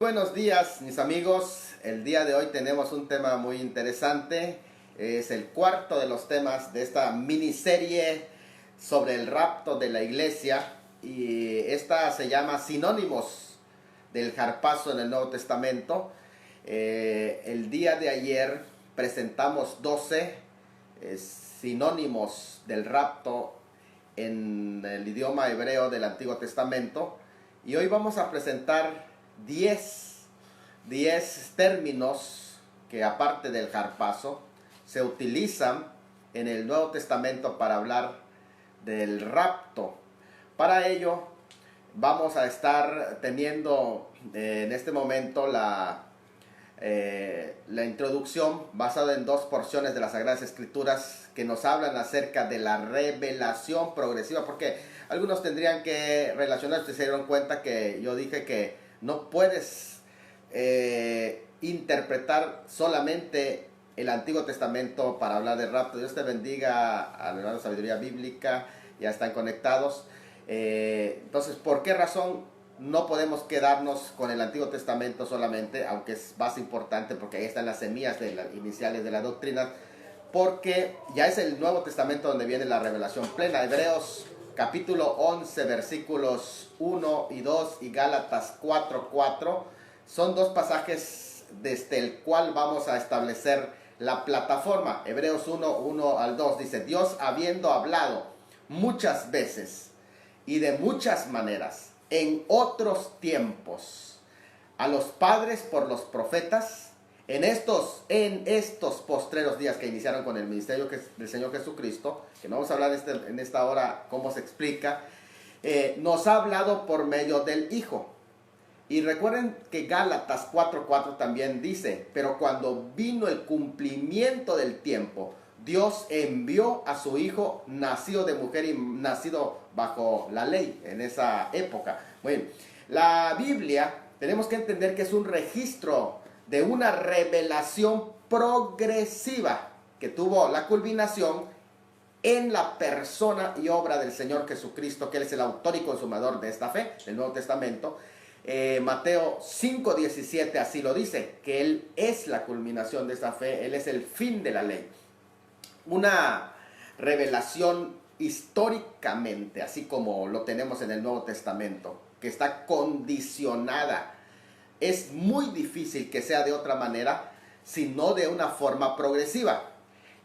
Buenos días, mis amigos. El día de hoy tenemos un tema muy interesante. Es el cuarto de los temas de esta miniserie sobre el rapto de la iglesia. Y esta se llama Sinónimos del Harpazo en el Nuevo Testamento. El día de ayer presentamos 12 sinónimos del rapto en el idioma hebreo del Antiguo Testamento. Y hoy vamos a presentar 10 términos que, aparte del harpazo, se utilizan en el Nuevo Testamento para hablar del rapto. Para ello vamos a estar teniendo en este momento la introducción basada en dos porciones de las Sagradas Escrituras que nos hablan acerca de la revelación progresiva, porque algunos tendrían que relacionar. Ustedes se dieron cuenta que yo dije que no puedes interpretar solamente el Antiguo Testamento para hablar del rapto. Dios te bendiga al hermano Sabiduría Bíblica, ya están conectados. Entonces, ¿por qué razón no podemos quedarnos con el Antiguo Testamento solamente? Aunque es más importante, porque ahí están las semillas iniciales de la doctrina, porque ya es el Nuevo Testamento donde viene la revelación plena. Hebreos capítulo 11, versículos 1 y 2 y Gálatas 4:4 son dos pasajes desde el cual vamos a establecer la plataforma. Hebreos 1 al 2 dice: Dios, habiendo hablado muchas veces y de muchas maneras en otros tiempos a los padres por los profetas, en estos postreros días que iniciaron con el ministerio del Señor Jesucristo, que no vamos a hablar en esta hora cómo se explica, nos ha hablado por medio del Hijo. Y recuerden que Gálatas 4:4 también dice: pero cuando vino el cumplimiento del tiempo, Dios envió a su Hijo, nacido de mujer y nacido bajo la ley en esa época. Bueno, la Biblia tenemos que entender que es un registro de una revelación progresiva que tuvo la culminación en la persona y obra del Señor Jesucristo, que Él es el autor y consumador de esta fe, del Nuevo Testamento. Mateo 5:17 así lo dice, que Él es la culminación de esta fe, Él es el fin de la ley. Una revelación históricamente, así como lo tenemos en el Nuevo Testamento, que está condicionada. Es muy difícil que sea de otra manera, sino de una forma progresiva.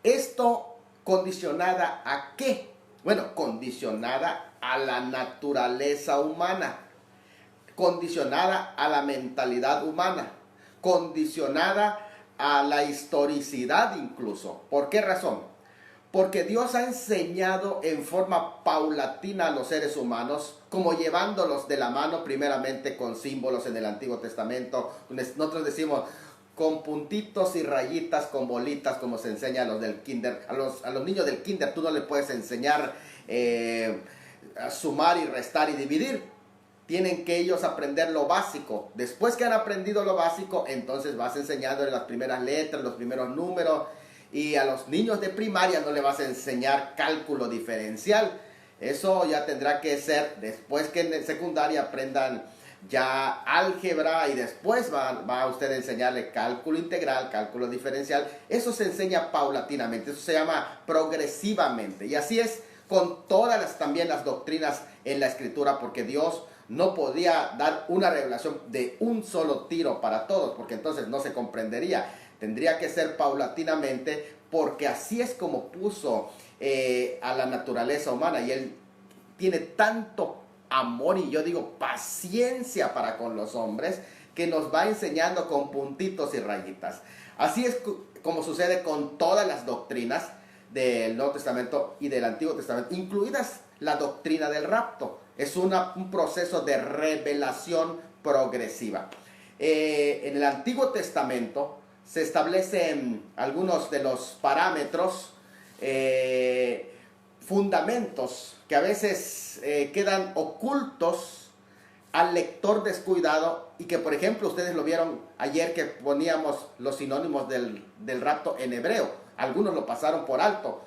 ¿Esto condicionada a qué? Bueno, condicionada a la naturaleza humana, condicionada a la mentalidad humana, condicionada a la historicidad incluso. ¿Por qué razón? Porque Dios ha enseñado en forma paulatina a los seres humanos, como llevándolos de la mano primeramente con símbolos en el Antiguo Testamento. Nosotros decimos con puntitos y rayitas, con bolitas, como se enseña a los del kinder. A los niños del kinder tú no les puedes enseñar a sumar y restar y dividir. Tienen que ellos aprender lo básico. Después que han aprendido lo básico, entonces vas enseñando las primeras letras, los primeros números. Y a los niños de primaria no le vas a enseñar cálculo diferencial. Eso ya tendrá que ser después que en secundaria aprendan ya álgebra, y después va usted a enseñarle cálculo integral, cálculo diferencial. Eso se enseña paulatinamente, eso se llama progresivamente. Y así es con todas también las doctrinas en la Escritura, porque Dios no podía dar una revelación de un solo tiro para todos, porque entonces no se comprendería. Tendría que ser paulatinamente, porque así es como puso a la naturaleza humana. Y Él tiene tanto amor y yo digo paciencia para con los hombres, que nos va enseñando con puntitos y rayitas. Así es como sucede con todas las doctrinas del Nuevo Testamento y del Antiguo Testamento, incluidas la doctrina del rapto. Es un proceso de revelación progresiva. En el Antiguo Testamento se establecen algunos de los parámetros, fundamentos que a veces quedan ocultos al lector descuidado, y que, por ejemplo, ustedes lo vieron ayer que poníamos los sinónimos del rapto en hebreo. Algunos lo pasaron por alto,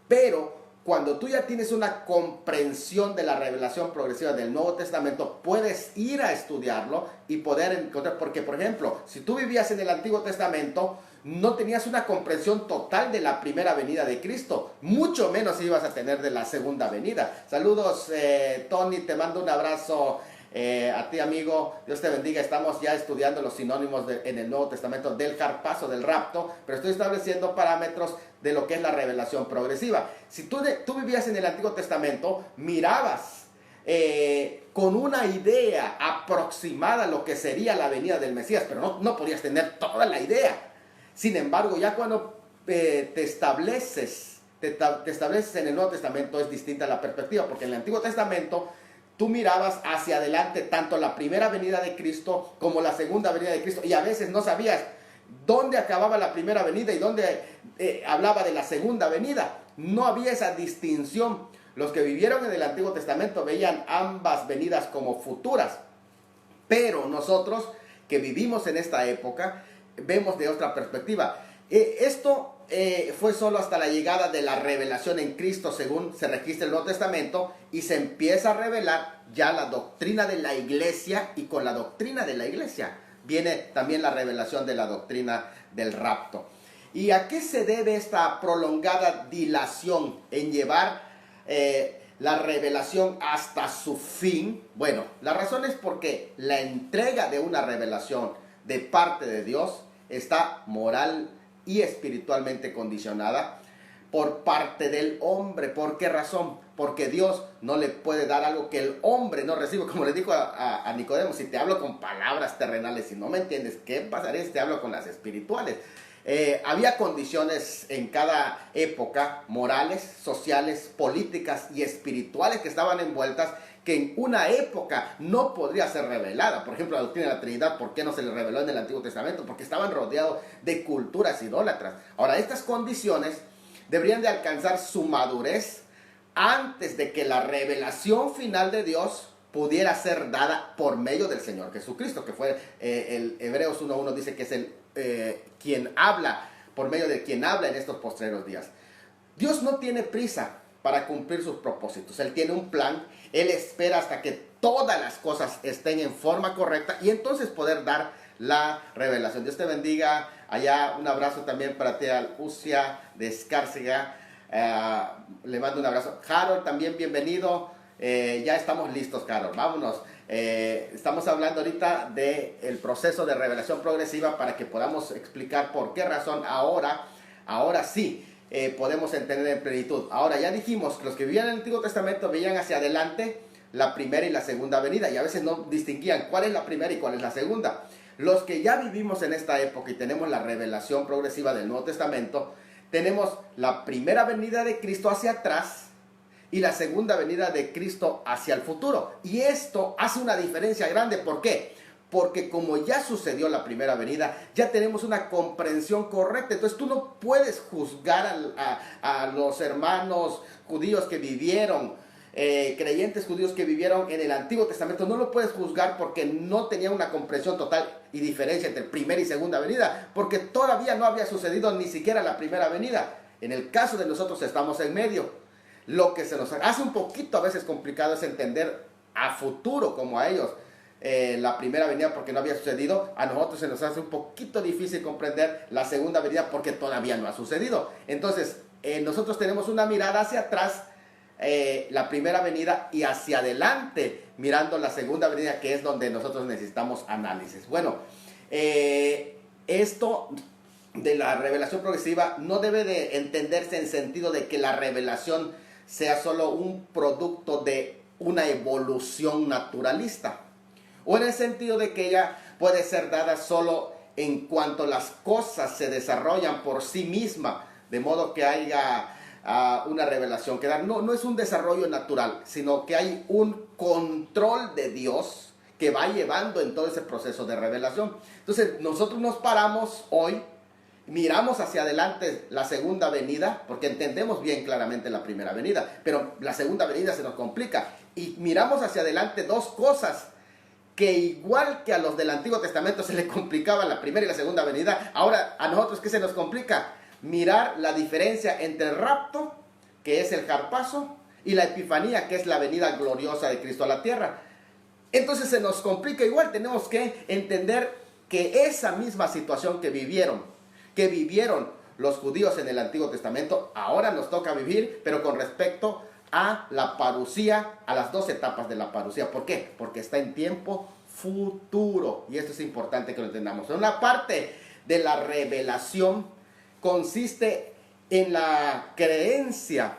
pero cuando tú ya tienes una comprensión de la revelación progresiva del Nuevo Testamento, puedes ir a estudiarlo y poder encontrar, porque por ejemplo, si tú vivías en el Antiguo Testamento, no tenías una comprensión total de la primera venida de Cristo, mucho menos ibas a tener de la segunda venida. Saludos, Tony, te mando un abrazo. A ti, amigo, Dios te bendiga. Estamos ya estudiando los sinónimos en el Nuevo Testamento del harpazo, del rapto, pero estoy estableciendo parámetros de lo que es la revelación progresiva. Si tú vivías en el Antiguo Testamento, mirabas con una idea aproximada lo que sería la venida del Mesías, pero no podías tener toda la idea. Sin embargo, ya cuando te estableces en el Nuevo Testamento, es distinta la perspectiva, porque en el Antiguo Testamento tú mirabas hacia adelante tanto la primera venida de Cristo como la segunda venida de Cristo, y a veces no sabías dónde acababa la primera venida y dónde hablaba de la segunda venida. No había esa distinción. Los que vivieron en el Antiguo Testamento veían ambas venidas como futuras, pero nosotros que vivimos en esta época vemos de otra perspectiva. Esto fue solo hasta la llegada de la revelación en Cristo, según se registra el Nuevo Testamento, y se empieza a revelar ya la doctrina de la iglesia, y con la doctrina de la iglesia viene también la revelación de la doctrina del rapto. ¿Y a qué se debe esta prolongada dilación en llevar la revelación hasta su fin? Bueno, la razón es porque la entrega de una revelación de parte de Dios está moral y espiritualmente condicionada por parte del hombre. ¿Por qué razón? Porque Dios no le puede dar algo que el hombre no recibe. Como le dijo a Nicodemo, si te hablo con palabras terrenales y no me entiendes, ¿qué pasaría si te hablo con las espirituales? Había condiciones en cada época, morales, sociales, políticas y espirituales, que estaban envueltas, que en una época no podría ser revelada. Por ejemplo, la doctrina de la Trinidad, ¿por qué no se le reveló en el Antiguo Testamento? Porque estaban rodeados de culturas idólatras. Ahora, estas condiciones deberían de alcanzar su madurez antes de que la revelación final de Dios pudiera ser dada por medio del Señor Jesucristo, que fue el Hebreos 1.1 dice que es quien habla, por medio de quien habla en estos postreros días. Dios no tiene prisa para cumplir sus propósitos. Él tiene un plan. Él espera hasta que todas las cosas estén en forma correcta y entonces poder dar la revelación. Dios te bendiga. Allá un abrazo también para ti, Ucia de Escárcega. Le mando un abrazo. Harold, también bienvenido. Ya estamos listos, Harold. Vámonos. Estamos hablando ahorita del proceso de revelación progresiva para que podamos explicar por qué razón ahora sí podemos entender en plenitud. Ahora, ya dijimos que los que vivían en el Antiguo Testamento veían hacia adelante la primera y la segunda venida, y a veces no distinguían cuál es la primera y cuál es la segunda. Los que ya vivimos en esta época y tenemos la revelación progresiva del Nuevo Testamento, tenemos la primera venida de Cristo hacia atrás y la segunda venida de Cristo hacia el futuro. Y esto hace una diferencia grande. ¿Por qué? Porque como ya sucedió la primera venida, ya tenemos una comprensión correcta. Entonces tú no puedes juzgar a los hermanos judíos que vivieron, creyentes judíos que vivieron en el Antiguo Testamento. No lo puedes juzgar porque no tenían una comprensión total y diferencia entre primera y segunda venida, porque todavía no había sucedido ni siquiera la primera venida. En el caso de nosotros estamos en medio. Lo que se nos hace un poquito a veces complicado es entender a futuro, como a ellos, la primera venida porque no había sucedido. A nosotros se nos hace un poquito difícil comprender la segunda venida porque todavía no ha sucedido. Entonces, nosotros tenemos una mirada hacia atrás, la primera venida, y hacia adelante, mirando la segunda venida, que es donde nosotros necesitamos análisis. Bueno, esto de la revelación progresiva no debe de entenderse en sentido de que la revelación sea solo un producto de una evolución naturalista, o en el sentido de que ella puede ser dada solo en cuanto las cosas se desarrollan por sí misma, de modo que haya una revelación que dar. No es un desarrollo natural, sino que hay un control de Dios que va llevando en todo ese proceso de revelación. Entonces nosotros nos paramos hoy, miramos hacia adelante la segunda venida, porque entendemos bien claramente la primera venida, pero la segunda venida se nos complica, y miramos hacia adelante dos cosas que, igual que a los del Antiguo Testamento se le complicaba la primera y la segunda venida, ahora a nosotros, ¿qué se nos complica? Mirar la diferencia entre el rapto que es el Harpazo, y la Epifanía, que es la venida gloriosa de Cristo a la tierra. Entonces se nos complica igual, tenemos que entender que esa misma situación que vivieron los judíos en el Antiguo Testamento, ahora nos toca vivir, pero con respecto a la parusía, a las dos etapas de la parusía. ¿Por qué? Porque está en tiempo futuro, y esto es importante que lo entendamos. Una parte de la revelación consiste en la creencia,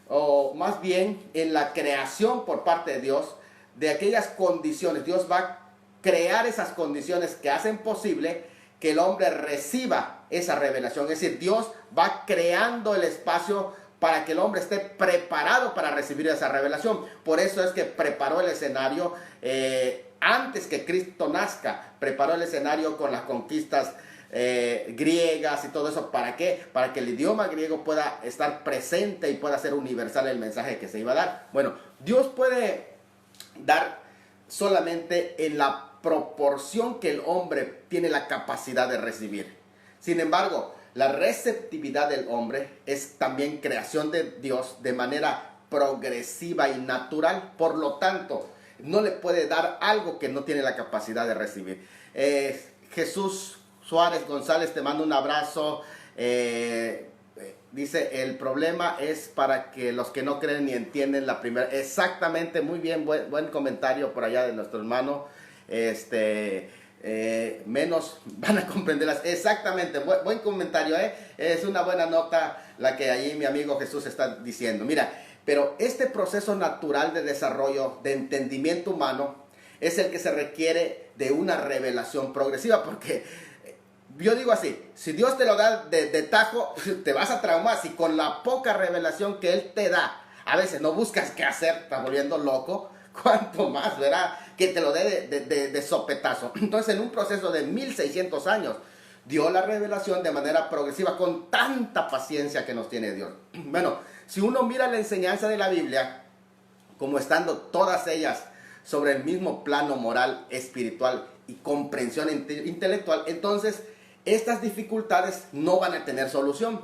o más bien en la creación por parte de Dios, de aquellas condiciones. Dios va a crear esas condiciones que hacen posible que el hombre reciba esa revelación. Es decir, Dios va creando el espacio para que el hombre esté preparado para recibir esa revelación. Por eso es que preparó el escenario antes que Cristo nazca. Preparó el escenario con las conquistas griegas y todo eso. ¿Para qué? Para que el idioma griego pueda estar presente y pueda ser universal el mensaje que se iba a dar. Bueno, Dios puede dar solamente en la proporción que el hombre tiene la capacidad de recibir. Sin embargo, la receptividad del hombre es también creación de Dios de manera progresiva y natural. Por lo tanto, no le puede dar algo que no tiene la capacidad de recibir. Jesús Suárez González, te mando un abrazo. Dice, el problema es para que los que no creen ni entienden la primera. Exactamente, muy bien, buen comentario por allá de nuestro hermano. Menos van a comprenderlas. Exactamente, buen comentario, es una buena nota la que ahí mi amigo Jesús está diciendo. Mira, pero este proceso natural de desarrollo, de entendimiento humano, es el que se requiere de una revelación progresiva, porque yo digo así, si Dios te lo da de tajo, te vas a traumar. Si con la poca revelación que Él te da, a veces no buscas qué hacer, estás volviendo loco, cuánto más, ¿verdad? Que te lo dé de sopetazo. Entonces, en un proceso de 1600 años, dio la revelación de manera progresiva, con tanta paciencia que nos tiene Dios. Bueno, si uno mira la enseñanza de la Biblia, como estando todas ellas sobre el mismo plano moral, espiritual y comprensión intelectual, entonces estas dificultades no van a tener solución.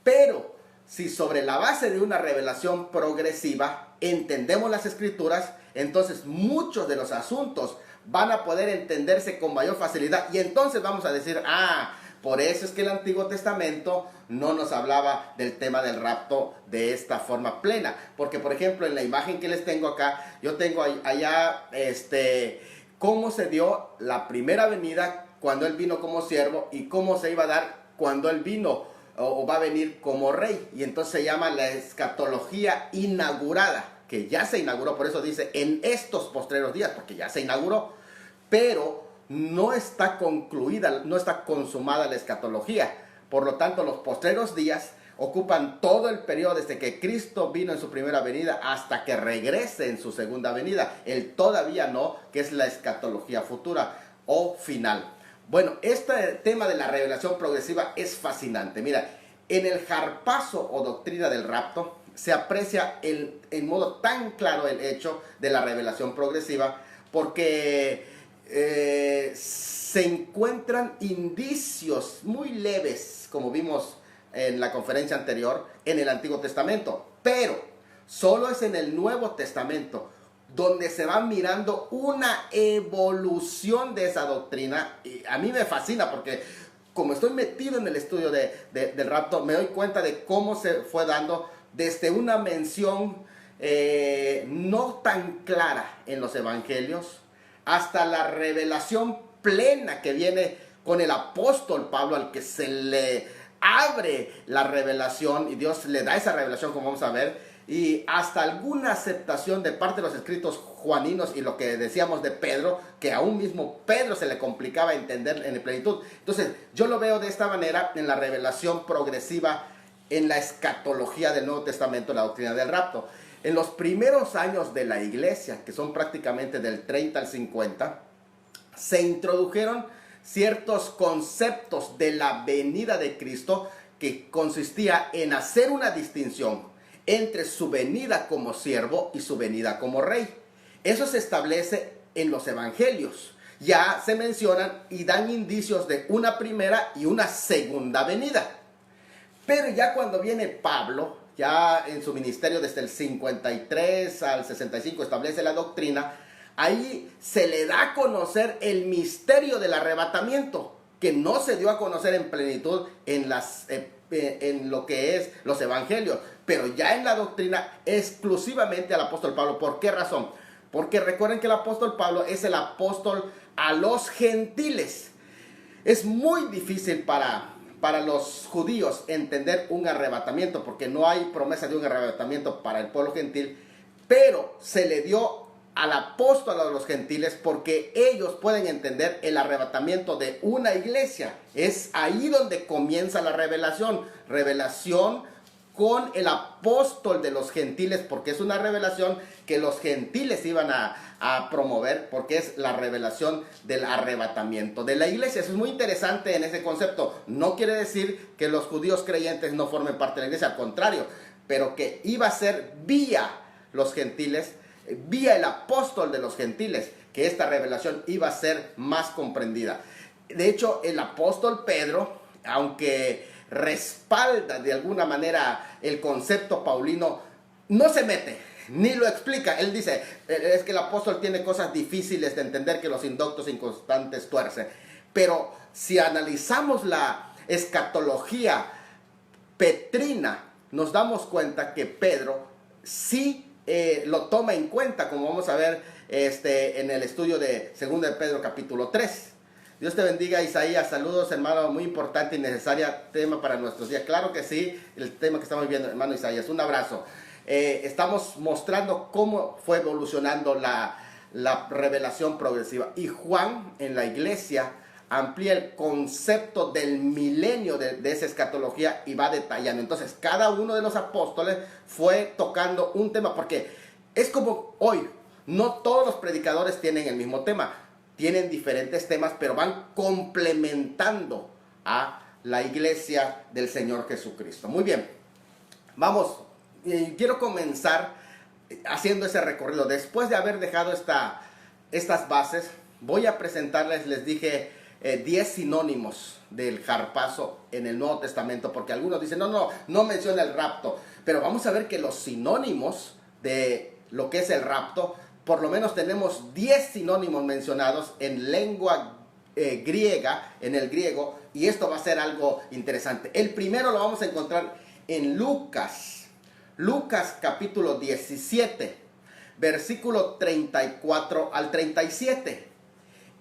Pero si sobre la base de una revelación progresiva entendemos las Escrituras, entonces muchos de los asuntos van a poder entenderse con mayor facilidad. Y entonces vamos a decir, por eso es que el Antiguo Testamento no nos hablaba del tema del rapto de esta forma plena. Porque, por ejemplo, en la imagen que les tengo acá, yo tengo allá cómo se dio la primera venida cuando Él vino como siervo, y cómo se iba a dar cuando Él vino o va a venir como rey. Y entonces se llama la escatología inaugurada, que ya se inauguró. Por eso dice en estos postreros días, porque ya se inauguró, pero no está concluida, no está consumada la escatología. Por lo tanto, los postreros días ocupan todo el periodo desde que Cristo vino en su primera venida hasta que regrese en su segunda venida. El todavía no, que es la escatología futura o final. Bueno, este tema de la revelación progresiva es fascinante. Mira, en el Harpazo o doctrina del rapto se aprecia en modo tan claro el hecho de la revelación progresiva, porque se encuentran indicios muy leves, como vimos en la conferencia anterior, en el Antiguo Testamento. Pero solo es en el Nuevo Testamento donde se va mirando una evolución de esa doctrina. Y a mí me fascina, porque como estoy metido en el estudio del rapto, me doy cuenta de cómo se fue dando desde una mención no tan clara en los evangelios, hasta la revelación plena que viene con el apóstol Pablo, al que se le abre la revelación y Dios le da esa revelación, como vamos a ver, y hasta alguna aceptación de parte de los escritos juaninos, y lo que decíamos de Pedro, que aún mismo Pedro se le complicaba entender en plenitud. Entonces yo lo veo de esta manera en la revelación progresiva, en la escatología del Nuevo Testamento, la doctrina del rapto. En los primeros años de la iglesia, que son prácticamente del 30 al 50, se introdujeron ciertos conceptos de la venida de Cristo, que consistía en hacer una distinción entre su venida como siervo y su venida como rey. Eso se establece en los evangelios. Ya se mencionan y dan indicios de una primera y una segunda venida. Pero ya cuando viene Pablo, ya en su ministerio desde el 53 al 65 establece la doctrina, ahí se le da a conocer el misterio del arrebatamiento, que no se dio a conocer en plenitud en lo que es los evangelios, pero ya en la doctrina exclusivamente al apóstol Pablo. ¿Por qué razón? Porque recuerden que el apóstol Pablo es el apóstol a los gentiles. Es muy difícil para los judíos entender un arrebatamiento, porque no hay promesa de un arrebatamiento para el pueblo gentil, pero se le dio al apóstol a los gentiles porque ellos pueden entender el arrebatamiento de una iglesia. Es ahí donde comienza la revelación con el apóstol de los gentiles, porque es una revelación que los gentiles iban a promover, porque es la revelación del arrebatamiento de la iglesia. Eso es muy interesante en ese concepto. No quiere decir que los judíos creyentes no formen parte de la iglesia, al contrario, pero que iba a ser vía los gentiles, vía el apóstol de los gentiles, que esta revelación iba a ser más comprendida. De hecho, el apóstol Pedro, aunque respalda de alguna manera el concepto paulino, no se mete, ni lo explica. Él dice, es que el apóstol tiene cosas difíciles de entender que los indoctos inconstantes tuercen. Pero si analizamos la escatología petrina, nos damos cuenta que Pedro sí lo toma en cuenta, como vamos a ver en el estudio de 2 de Pedro capítulo 3. Dios te bendiga, Isaías. Saludos, hermano, muy importante y necesaria tema para nuestros días. Claro que sí, el tema que estamos viendo, hermano Isaías. Un abrazo. Estamos mostrando cómo fue evolucionando la revelación progresiva. Y Juan en la iglesia amplía el concepto del milenio de esa escatología y va detallando. Entonces, cada uno de los apóstoles fue tocando un tema, porque es como hoy, no todos los predicadores tienen el mismo tema. Tienen diferentes temas, pero van complementando a la iglesia del Señor Jesucristo. Muy bien, vamos, quiero comenzar haciendo ese recorrido. Después de haber dejado estas bases, voy a presentarles, les dije, 10 sinónimos del harpazo en el Nuevo Testamento, porque algunos dicen, no menciona el rapto, pero vamos a ver que los sinónimos de lo que es el rapto, por lo menos tenemos 10 sinónimos mencionados en lengua griega, en el griego, y esto va a ser algo interesante. El primero lo vamos a encontrar en Lucas capítulo 17, versículo 34 al 37.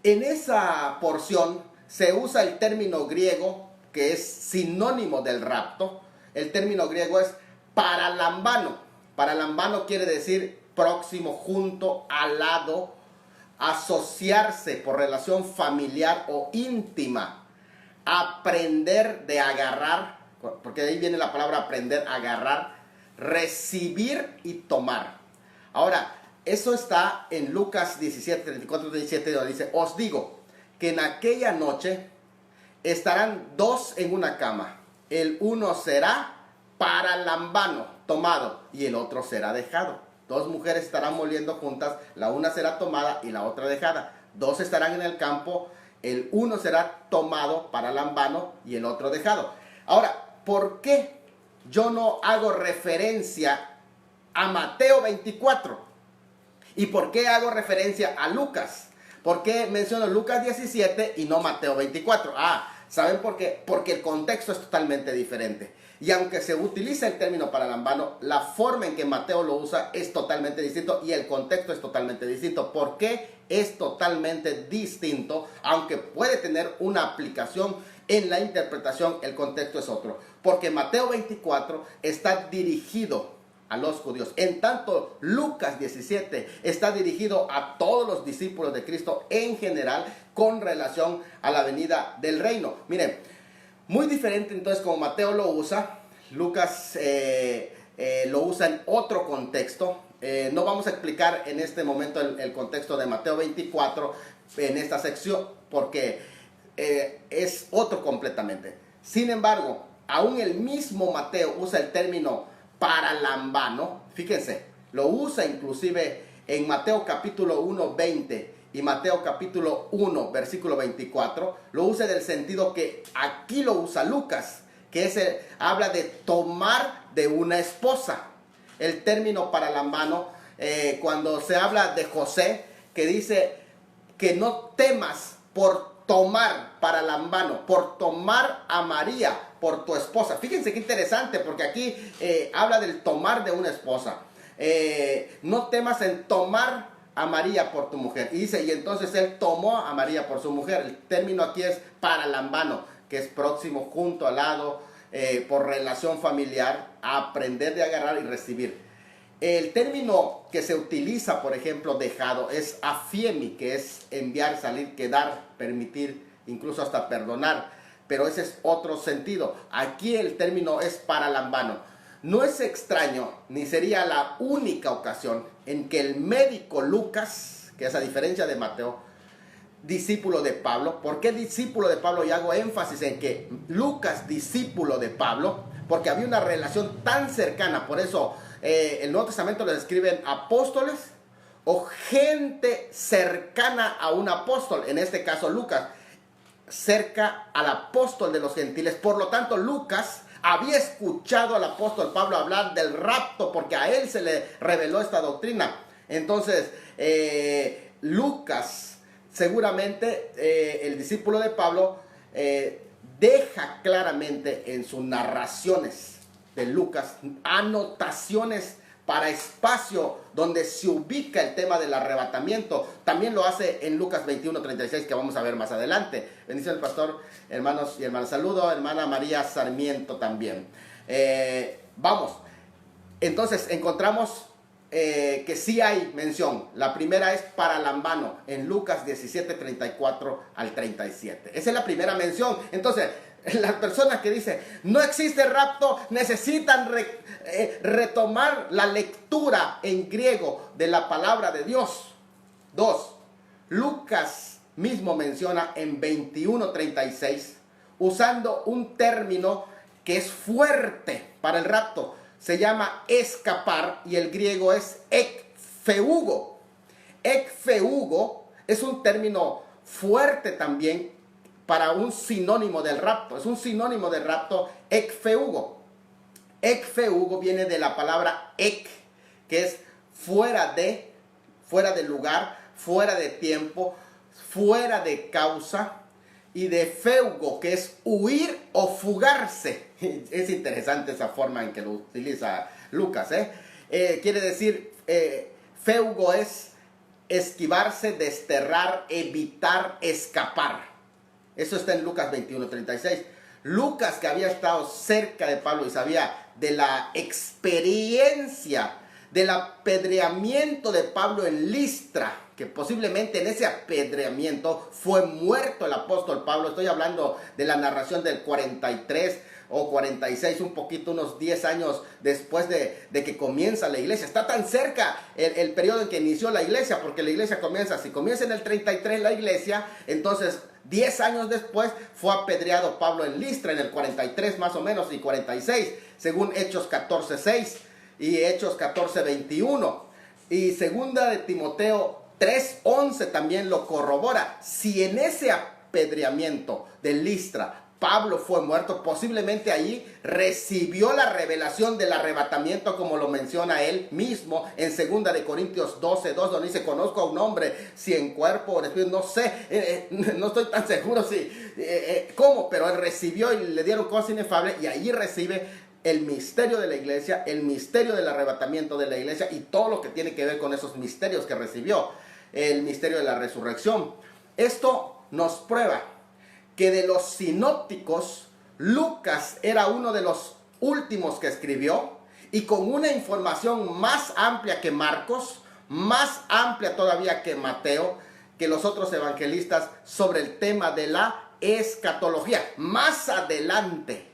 En esa porción se usa el término griego que es sinónimo del rapto. El término griego es paralambano. Paralambano quiere decir próximo, junto, al lado, asociarse por relación familiar o íntima, aprender de agarrar, porque de ahí viene la palabra aprender, agarrar, recibir y tomar. Ahora, eso está en Lucas 17, 34, 37, donde dice, os digo que en aquella noche estarán dos en una cama, el uno será paralambano, tomado, y el otro será dejado. Dos mujeres estarán moliendo juntas, la una será tomada y la otra dejada. Dos estarán en el campo, el uno será tomado para lambano y el otro dejado. Ahora, ¿por qué yo no hago referencia a Mateo 24? ¿Y por qué hago referencia a Lucas? ¿Por qué menciono Lucas 17 y no Mateo 24? ¿Saben por qué? Porque el contexto es totalmente diferente. Y aunque se utiliza el término paralambano, la forma en que Mateo lo usa es totalmente distinto y el contexto es totalmente distinto. ¿Por qué es totalmente distinto? Aunque puede tener una aplicación en la interpretación, el contexto es otro. Porque Mateo 24 está dirigido a los judíos. En tanto, Lucas 17 está dirigido a todos los discípulos de Cristo en general con relación a la venida del reino. Miren, muy diferente entonces como Mateo lo usa, Lucas lo usa en otro contexto. No vamos a explicar en este momento el contexto de Mateo 24 en esta sección porque es otro completamente. Sin embargo, aún el mismo Mateo usa el término paralambano. Fíjense, lo usa inclusive en Mateo capítulo 1, 20 y Mateo capítulo 1, versículo 24, lo usa en el sentido que aquí lo usa Lucas, que habla de tomar de una esposa. El término paralambano, cuando se habla de José, que dice que no temas por tomar paralambano, por tomar a María por tu esposa. Fíjense qué interesante, porque aquí habla del tomar de una esposa. No temas en tomar a María por tu mujer. Y dice, y entonces él tomó a María por su mujer. El término aquí es paralambano, que es próximo, junto, al lado, por relación familiar, a aprender de agarrar y recibir. El término que se utiliza, por ejemplo, dejado, es afiemi, que es enviar, salir, quedar, permitir, incluso hasta perdonar. Pero ese es otro sentido. Aquí el término es paralambano. No es extraño, ni sería la única ocasión en que el médico Lucas, que es a diferencia de Mateo, discípulo de Pablo. ¿Por qué discípulo de Pablo? Y hago énfasis en que Lucas, discípulo de Pablo, porque había una relación tan cercana. Por eso el Nuevo Testamento le describen apóstoles o gente cercana a un apóstol. En este caso Lucas, cerca al apóstol de los gentiles. Por lo tanto, Lucas había escuchado al apóstol Pablo hablar del rapto, porque a él se le reveló esta doctrina. Entonces, Lucas, seguramente el discípulo de Pablo, deja claramente en sus narraciones de Lucas anotaciones para espacio donde se ubica el tema del arrebatamiento. También lo hace en Lucas 21:36, que vamos a ver más adelante. Bendiciones, pastor, hermanos y hermanas. Saludo, hermana María Sarmiento también. Vamos, entonces encontramos que sí hay mención. La primera es paralambano en Lucas 17:34 al 37. Esa es la primera mención. Entonces, las personas que dicen no existe rapto necesitan retomar la lectura en griego de la palabra de Dios. 2. Lucas mismo menciona en 21:36, usando un término que es fuerte para el rapto. Se llama escapar y el griego es ekfeugo. Ekfeugo es un término fuerte también para un sinónimo del rapto. Es un sinónimo del rapto, ekfeugo. Ekfeugo viene de la palabra ek, que es fuera de lugar, fuera de tiempo, fuera de causa, y de feugo, que es huir o fugarse. Es interesante esa forma en que lo utiliza Lucas. Quiere decir, feugo es esquivarse, desterrar, evitar, escapar. Eso está en Lucas 21:36. Lucas, que había estado cerca de Pablo y sabía de la experiencia del apedreamiento de Pablo en Listra, que posiblemente en ese apedreamiento fue muerto el apóstol Pablo. Estoy hablando de la narración del 43 o 46, un poquito, unos 10 años después de que comienza la iglesia. Está tan cerca el periodo en que inició la iglesia, porque la iglesia comienza, si comienza en el 33 la iglesia, entonces 10 años después fue apedreado Pablo en Listra, en el 43 más o menos, y 46, según Hechos 14:6 y Hechos 14:21. Y segunda de Timoteo 3:11 también lo corrobora. Si en ese apedreamiento de Listra Pablo fue muerto, posiblemente allí recibió la revelación del arrebatamiento, como lo menciona él mismo en 2 de Corintios 12:2, donde dice: conozco a un hombre, si en cuerpo o en espíritu, no sé, no estoy tan seguro cómo, pero él recibió y le dieron cosa inefable, y allí recibe el misterio de la iglesia, el misterio del arrebatamiento de la iglesia y todo lo que tiene que ver con esos misterios que recibió, el misterio de la resurrección. Esto nos prueba que de los sinópticos, Lucas era uno de los últimos que escribió, y con una información más amplia que Marcos, más amplia todavía que Mateo, que los otros evangelistas, sobre el tema de la escatología. Más adelante,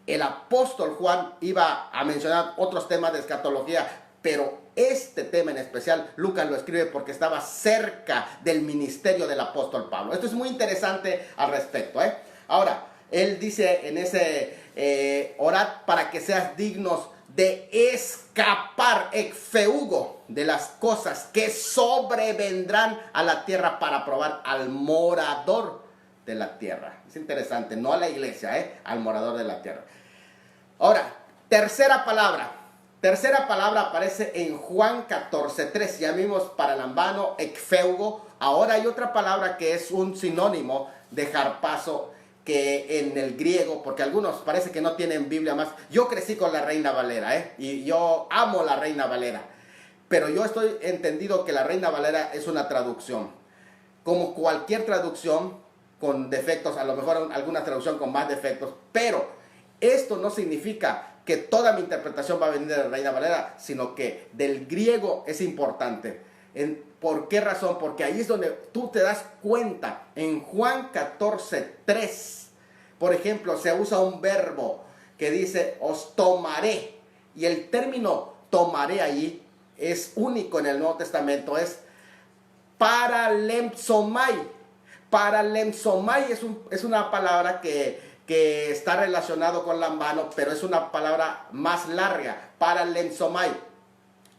el apóstol Juan iba a mencionar otros temas de escatología, pero este tema en especial Lucas lo escribe porque estaba cerca del ministerio del apóstol Pablo. Esto es muy interesante al respecto. Ahora, él dice en ese orad para que seas dignos de escapar, ekfeugo, de las cosas que sobrevendrán a la tierra, para probar al morador de la tierra. Es interesante, no a la iglesia, al morador de la tierra. Ahora, Tercera palabra. Tercera palabra aparece en Juan 14:3. Ya vimos paralambano, ekfeugo. Ahora hay otra palabra que es un sinónimo de harpazo que en el griego, porque algunos parece que no tienen Biblia más. Yo crecí con la Reina Valera, y yo amo la Reina Valera. Pero yo estoy entendido que la Reina Valera es una traducción. Como cualquier traducción con defectos, a lo mejor alguna traducción con más defectos, pero esto no significa que toda mi interpretación va a venir de la Reina Valera, sino que del griego es importante. ¿Por qué razón? Porque ahí es donde tú te das cuenta. En Juan 14:3, por ejemplo, se usa un verbo que dice os tomaré. Y el término tomaré ahí es único en el Nuevo Testamento, es paralemzomai. Paralemzomai es una palabra que está relacionado con lambano, pero es una palabra más larga, paralemzomai.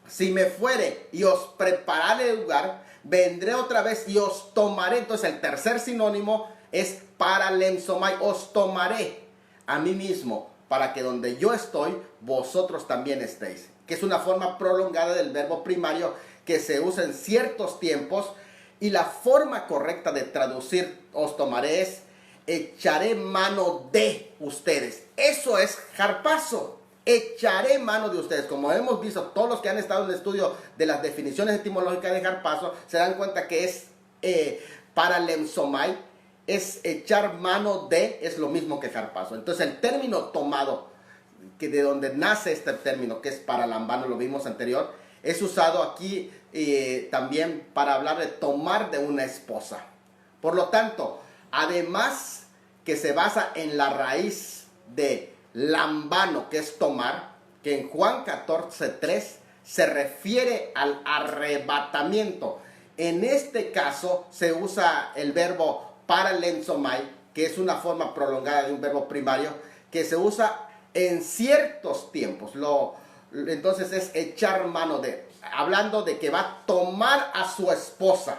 Si me fuere y os prepararé el lugar, vendré otra vez y os tomaré. Entonces el tercer sinónimo es paralemzomai, os tomaré a mí mismo, para que donde yo estoy, vosotros también estéis. Que es una forma prolongada del verbo primario que se usa en ciertos tiempos, y la forma correcta de traducir os tomaré es echaré mano de ustedes. Eso es harpazo. Echaré mano de ustedes. Como hemos visto, todos los que han estado en el estudio de las definiciones etimológicas de harpazo se dan cuenta que es paralemzomai, es echar mano de, es lo mismo que harpazo. Entonces el término tomado, que de donde nace este término, que es paralambano, lo vimos anterior, es usado aquí también para hablar de tomar de una esposa. Por lo tanto, además que se basa en la raíz de lambano, que es tomar, que en Juan 14:3 se refiere al arrebatamiento. En este caso se usa el verbo paralemzomai, que es una forma prolongada de un verbo primario, que se usa en ciertos tiempos. Entonces es echar mano de, hablando de que va a tomar a su esposa.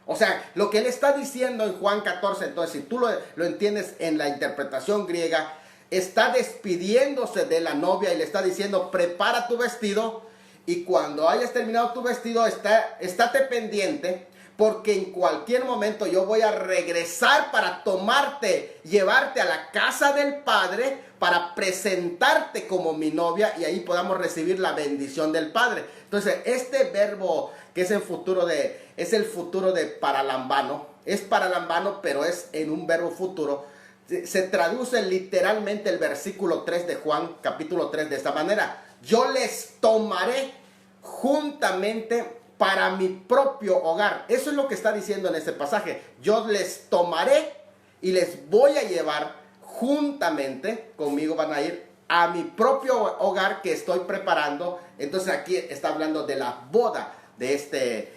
O sea, lo que él está diciendo en Juan 14, entonces, si tú lo entiendes en la interpretación griega, está despidiéndose de la novia y le está diciendo, prepara tu vestido, y cuando hayas terminado tu vestido, estate pendiente, porque en cualquier momento yo voy a regresar para tomarte, llevarte a la casa del Padre, para presentarte como mi novia, y ahí podamos recibir la bendición del Padre. Entonces, este verbo que es el futuro de paralambano, es paralambano, pero es en un verbo futuro. Se traduce literalmente el versículo 3 de Juan, capítulo 3, de esta manera: yo les tomaré juntamente para mi propio hogar. Eso es lo que está diciendo en este pasaje. Yo les tomaré y les voy a llevar juntamente, conmigo van a ir a mi propio hogar que estoy preparando. Entonces aquí está hablando de la boda de este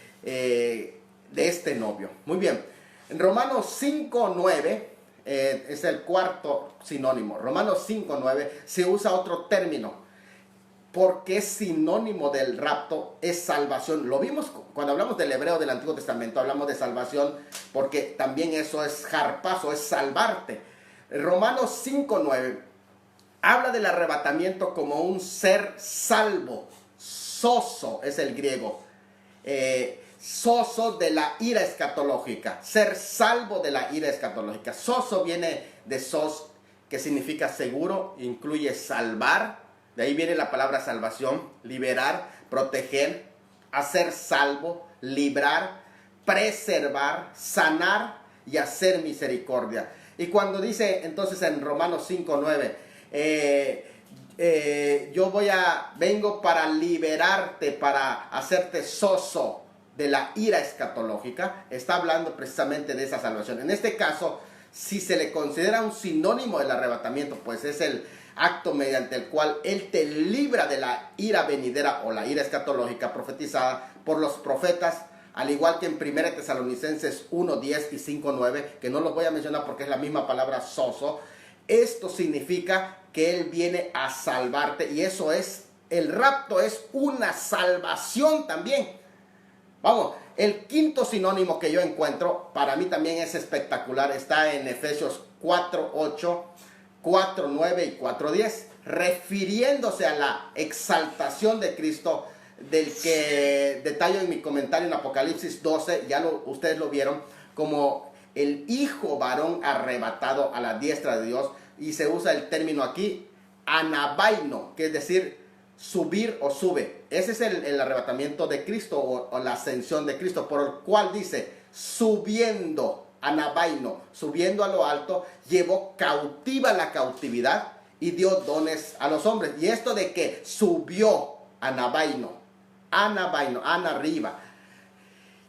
novio. Muy bien. En Romanos 5:9 es el cuarto sinónimo. Romanos 5:9 se usa otro término, porque es sinónimo del rapto, es salvación. Lo vimos cuando hablamos del hebreo del Antiguo Testamento, hablamos de salvación, porque también eso es harpazo, es salvarte. Romanos 5:9 habla del arrebatamiento como un ser salvo. Soso es el griego. Soso de la ira escatológica. Ser salvo de la ira escatológica. Soso viene de sos, que significa seguro, incluye salvar. De ahí viene la palabra salvación, liberar, proteger, hacer salvo, librar, preservar, sanar y hacer misericordia. Y cuando dice entonces en Romanos 5:9, vengo para liberarte, para hacerte soso de la ira escatológica, está hablando precisamente de esa salvación. En este caso, si se le considera un sinónimo del arrebatamiento, pues es el acto mediante el cual Él te libra de la ira venidera o la ira escatológica profetizada por los profetas, al igual que en 1 Tesalonicenses 1:10 y 5:9, que no los voy a mencionar porque es la misma palabra soso. Esto significa que Él viene a salvarte, y eso es, el rapto es una salvación también. Vamos, el quinto sinónimo que yo encuentro, para mí también es espectacular, está en Efesios 4:8, 4:9 y 4:10. refiriéndose a la exaltación de Cristo, del que detallo en mi comentario en Apocalipsis 12, ustedes lo vieron, como el hijo varón arrebatado a la diestra de Dios, y se usa el término aquí, anabaino, que es decir, subir o sube. Ese es el arrebatamiento de Cristo o la ascensión de Cristo, por el cual dice, subiendo, anabaino, subiendo a lo alto, llevó cautiva la cautividad y dio dones a los hombres. Y esto de que subió, anabaino, ana arriba,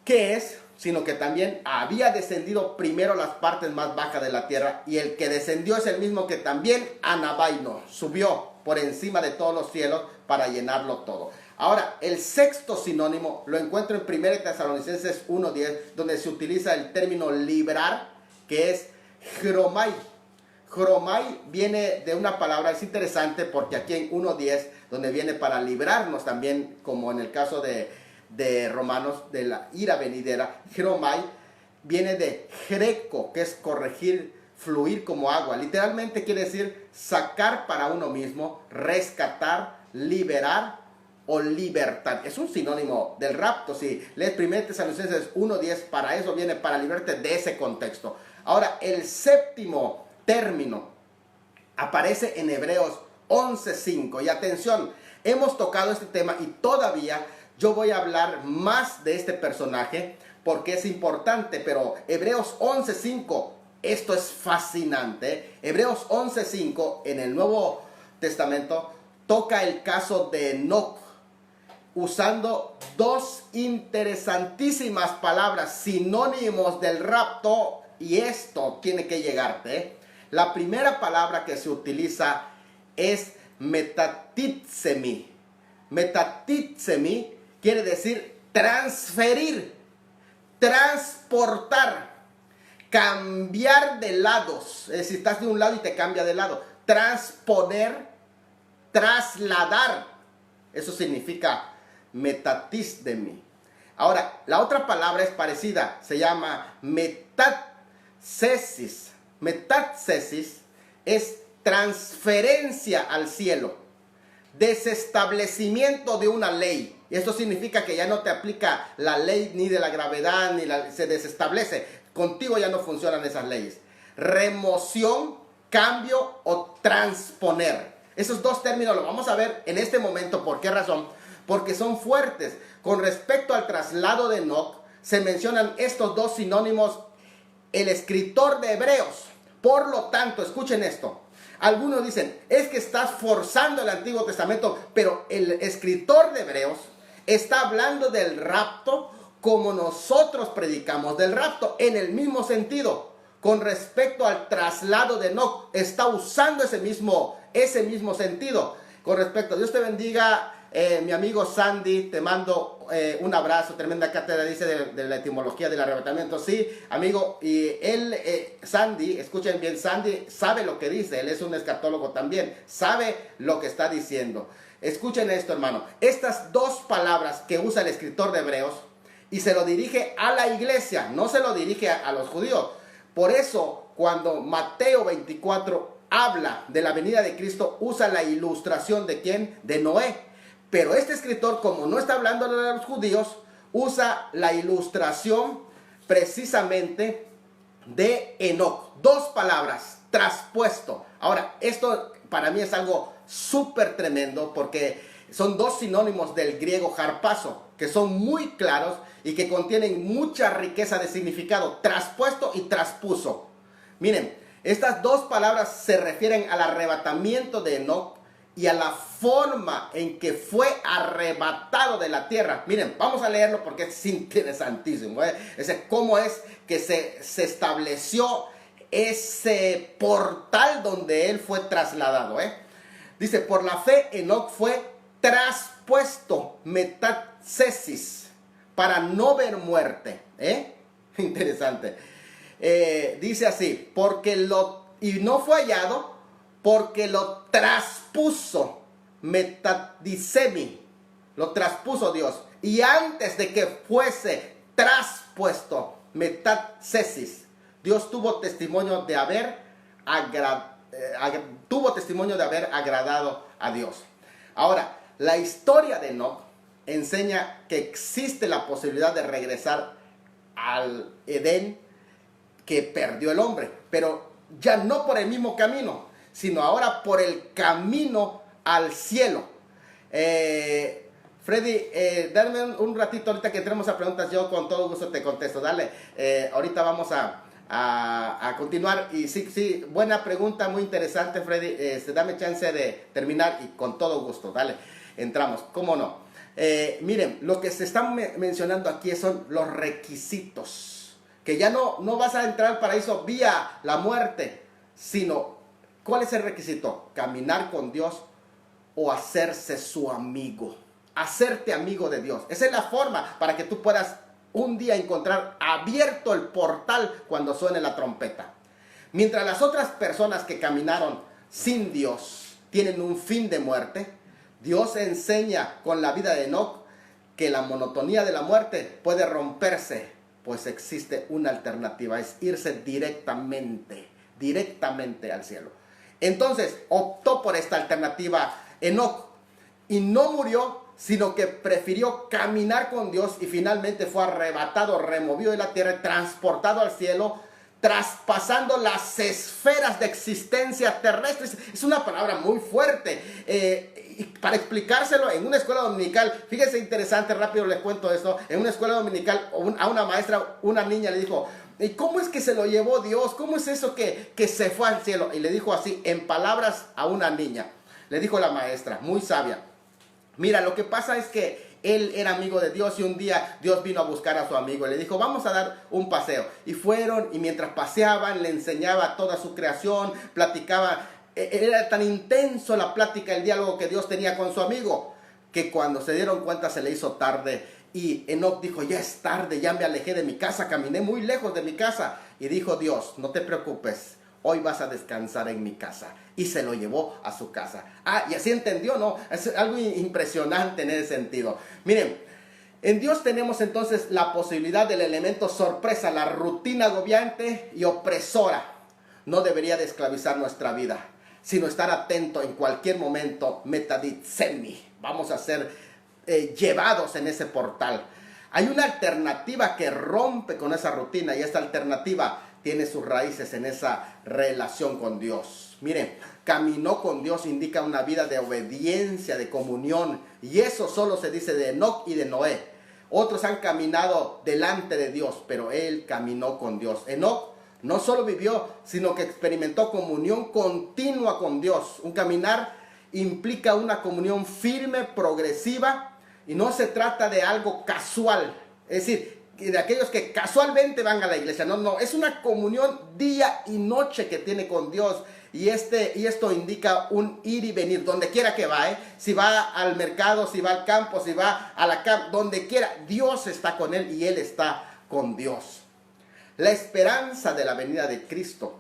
¿qué es? Sino que también había descendido primero las partes más bajas de la tierra, y el que descendió es el mismo que también anabaino, subió por encima de todos los cielos para llenarlo todo. Ahora, el sexto sinónimo lo encuentro en 1 Tesalonicenses 1:10, donde se utiliza el término librar, que es chromai. Chromai viene de una palabra, es interesante porque aquí en 1:10, donde viene para librarnos también, como en el caso de Romanos, de la ira venidera, chromai viene de greco, que es corregir, fluir como agua. Literalmente quiere decir sacar para uno mismo, rescatar, liberar o libertad. Es un sinónimo del rapto. Si lees 1 Tesalonicenses 1:10, para eso viene, para librarte de ese contexto. Ahora, el séptimo término aparece en Hebreos 11:5. Y atención, hemos tocado este tema y todavía yo voy a hablar más de este personaje porque es importante, pero Hebreos 11:5, esto es fascinante. Hebreos 11:5 en el Nuevo Testamento toca el caso de Enoc, usando dos interesantísimas palabras, sinónimos del rapto, y esto tiene que llegarte. La primera palabra que se utiliza es metatitsemi. Metatitsemi quiere decir transferir, transportar, cambiar de lados. Es decir, estás de un lado y te cambia de lado. Transponer, trasladar. Eso significa metatisdemi. Ahora, la otra palabra es parecida. Se llama metatsesis. Metatsesis es transferencia al cielo, desestablecimiento de una ley. Y esto significa que ya no te aplica la ley ni de la gravedad, se desestablece. Contigo ya no funcionan esas leyes. Remoción, cambio o transponer. Esos dos términos los vamos a ver en este momento. ¿Por qué razón? Porque son fuertes. Con respecto al traslado de Enoc, se mencionan estos dos sinónimos el escritor de Hebreos. Por lo tanto, escuchen esto. Algunos dicen, es que estás forzando el Antiguo Testamento, pero el escritor de Hebreos está hablando del rapto como nosotros predicamos del rapto, en el mismo sentido. Con respecto al traslado de Enoc, está usando ese mismo sentido. Con respecto, Dios te bendiga, mi amigo Sandy, te mando un abrazo, tremenda cátedra, dice, de la etimología del arrebatamiento. Sí, amigo, y él, Sandy, escuchen bien, Sandy sabe lo que dice, él es un escatólogo también, sabe lo que está diciendo. Escuchen esto, hermano, estas dos palabras que usa el escritor de Hebreos, y se lo dirige a la iglesia, no se lo dirige a los judíos. Por eso, cuando Mateo 24 habla de la venida de Cristo, usa la ilustración de ¿quién? De Noé. Pero este escritor, como no está hablando de los judíos, usa la ilustración precisamente de Enoc. Dos palabras, traspuesto. Ahora, esto para mí es algo súper tremendo porque son dos sinónimos del griego harpazo, que son muy claros y que contienen mucha riqueza de significado. Traspuesto y traspuso. Miren, estas dos palabras se refieren al arrebatamiento de Enoc y a la forma en que fue arrebatado de la tierra. Miren, vamos a leerlo porque es interesantísimo. Es cómo es que se estableció ese portal donde él fue trasladado. Dice, por la fe Enoc fue traspuesto, metatsesis, para no ver muerte. Interesante. Dice así, y no fue hallado, porque lo traspuso, metadisemi, lo traspuso Dios. Y antes de que fuese traspuesto, metatsesis, Dios tuvo testimonio de haber tuvo testimonio de haber agradado a Dios. Ahora, la historia de Enoc enseña que existe la posibilidad de regresar al Edén que perdió el hombre, pero ya no por el mismo camino, sino ahora por el camino al cielo. Freddy, dame un ratito ahorita que entremos a preguntas, yo con todo gusto te contesto. Dale, ahorita vamos a continuar. Y sí, buena pregunta, muy interesante, Freddy. Dame chance de terminar y con todo gusto. Dale, entramos, ¿cómo no? Miren, lo que se está mencionando aquí son los requisitos. Que ya no vas a entrar al paraíso vía la muerte, sino, ¿cuál es el requisito? Caminar con Dios o hacerse su amigo. Hacerte amigo de Dios. Esa es la forma para que tú puedas un día encontrar abierto el portal cuando suene la trompeta. Mientras las otras personas que caminaron sin Dios tienen un fin de muerte, Dios enseña con la vida de Enoc que la monotonía de la muerte puede romperse, pues existe una alternativa, es irse directamente al cielo. Entonces optó por esta alternativa Enoc y no murió, sino que prefirió caminar con Dios y finalmente fue arrebatado, removido de la tierra, transportado al cielo, traspasando las esferas de existencia terrestres. Es una palabra muy fuerte. Y para explicárselo en una escuela dominical, fíjense interesante, rápido les cuento esto. En una escuela dominical, a una maestra, una niña le dijo: ¿y cómo es que se lo llevó Dios? ¿Cómo es eso que se fue al cielo? Y le dijo así, en palabras a una niña. Le dijo la maestra, muy sabia: mira, lo que pasa es que él era amigo de Dios y un día Dios vino a buscar a su amigo y le dijo: vamos a dar un paseo. Y fueron, y mientras paseaban le enseñaba toda su creación, platicaba. Era tan intenso la plática, el diálogo que Dios tenía con su amigo, que cuando se dieron cuenta se le hizo tarde. Y Enoc dijo: ya es tarde, ya me alejé de mi casa, caminé muy lejos de mi casa. Y dijo Dios: no te preocupes, hoy vas a descansar en mi casa. Y se lo llevó a su casa. Y así entendió, ¿no? Es algo impresionante en ese sentido. Miren, en Dios tenemos entonces la posibilidad del elemento sorpresa. La rutina agobiante y opresora no debería de esclavizar nuestra vida, sino estar atento en cualquier momento. Metaditsemi. Vamos a ser llevados en ese portal. Hay una alternativa que rompe con esa rutina, y esta alternativa tiene sus raíces en esa relación con Dios. Miren, caminó con Dios indica una vida de obediencia, de comunión, y eso solo se dice de Enoc y de Noé. Otros han caminado delante de Dios, pero él caminó con Dios. Enoc no solo vivió, sino que experimentó comunión continua con Dios. Un caminar implica una comunión firme, progresiva, y no se trata de algo casual. Es decir, de aquellos que casualmente van a la iglesia. No, es una comunión día y noche que tiene con Dios. Y esto indica un ir y venir, donde quiera que va, si va al mercado, si va al campo, si va a la cama, donde quiera, Dios está con él y él está con Dios. La esperanza de la venida de Cristo,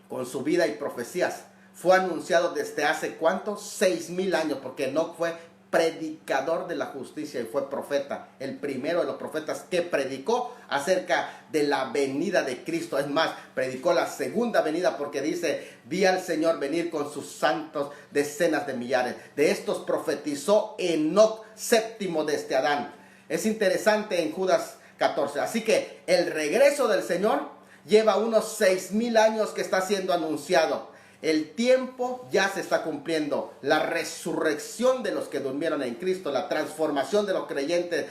con su vida y profecías, fue anunciado desde hace ¿cuántos? 6,000 años, porque Enoc fue predicador de la justicia y fue profeta, el primero de los profetas que predicó acerca de la venida de Cristo. Es más, predicó la segunda venida, porque dice: vi al Señor venir con sus santos decenas de millares. De estos profetizó Enoc, séptimo desde Adán. Es interesante en Judas 14. Así que el regreso del Señor lleva unos 6,000 años que está siendo anunciado. El tiempo ya se está cumpliendo. La resurrección de los que durmieron en Cristo, la transformación de los creyentes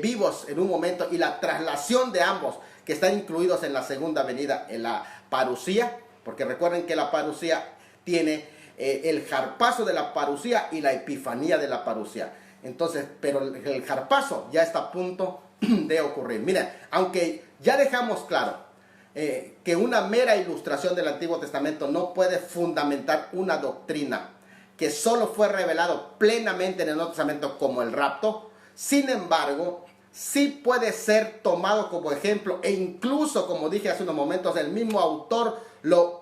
vivos en un momento, y la traslación de ambos que están incluidos en la segunda venida, en la parusía, porque recuerden que la parusía tiene el jarpazo de la parusía y la epifanía de la parusía. Entonces, pero el jarpazo ya está a punto de ocurrir. Miren, aunque ya dejamos claro que una mera ilustración del Antiguo Testamento no puede fundamentar una doctrina que solo fue revelado plenamente en el Nuevo Testamento, como el rapto, sin embargo, sí puede ser tomado como ejemplo, e incluso, como dije hace unos momentos, el mismo autor